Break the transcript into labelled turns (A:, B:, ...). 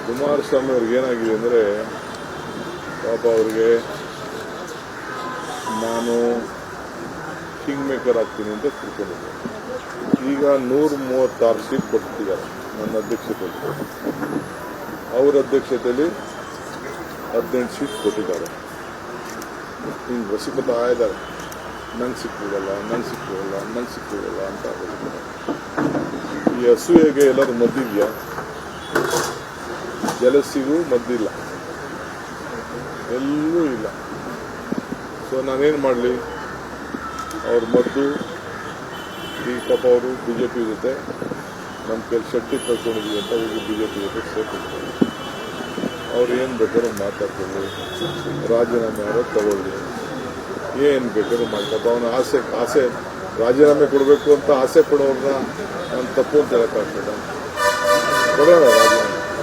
A: ಕುಮಾರಸ್ವಾಮಿ ಅವ್ರಿಗೆ ಏನಾಗಿದೆ ಅಂದರೆ ಪಾಪ ಅವ್ರಿಗೆ ನಾನು ಕಿಂಗ್ ಮೇಕರ್ ಆಗ್ತೀನಿ ಅಂತ ತಿಳ್ಕೊಂಡಿದ್ದೆ. ಈಗ 136 ಸೀಟ್ ಕೊಟ್ಟಿದ್ದಾರೆ ನನ್ನ ಅಧ್ಯಕ್ಷತೆಯಲ್ಲಿ. ಅವ್ರ ಅಧ್ಯಕ್ಷತೆಯಲ್ಲಿ 18 ಸೀಟ್ ಕೊಟ್ಟಿದ್ದಾರೆ. ಹಿಂಗೆ ರಸಿಕತಾ ಇದ್ದಾರೆ, ನಂಗೆ ಸಿಕ್ಕಿರಲ್ಲ ಅಂತ ಹೇಳ್ತಾರೆ. ಈ ಅಸೂಯೆಗೆ ಎಲ್ಲರೂ ಮದ್ದಿದೆಯಾ? ಜಲಸಿಗೂ ಮದ್ದಿಲ್ಲ, ಎಲ್ಲೂ ಇಲ್ಲ. ಸೊ ನಾನೇನು ಮಾಡಲಿ? ಅವ್ರ ಮದ್ದು ಈ ಪಾಪ ಅವರು ಬಿಜೆಪಿ ಜೊತೆ ನಮ್ಮ ಕೈಲಿ ಶಕ್ತಿ ಕಳ್ಕೊಂಡಿದ್ವಿ ಅಂತ ಹೋಗಿ ಬಿಜೆಪಿ ಜೊತೆ ಸೇರ್ಕೊಳ್ತಾರೆ. ಅವ್ರು ಏನು ಬೇಕಾದ್ರೂ ಮಾತಾಡ್ಕೊಳ್ಳಿ, ರಾಜೀನಾಮೆ ಯಾರೋ ತಗೊಳ್ಳಿ, ಏನು ಬೇಕಾದ್ರೂ ಮಾಡ್ಕೊತ ಅವನ ಆಸೆ ರಾಜೀನಾಮೆ ಕೊಡಬೇಕು ಅಂತ ಆಸೆ ಪಡೋರನ್ನ ನಾನು ತಪ್ಪು ಅಂತ ಹೇಳೋಕ್ಕಾಗ್ತದೆ. ಕೊಡೋಣ ರಾಜೀನಾಮೆ.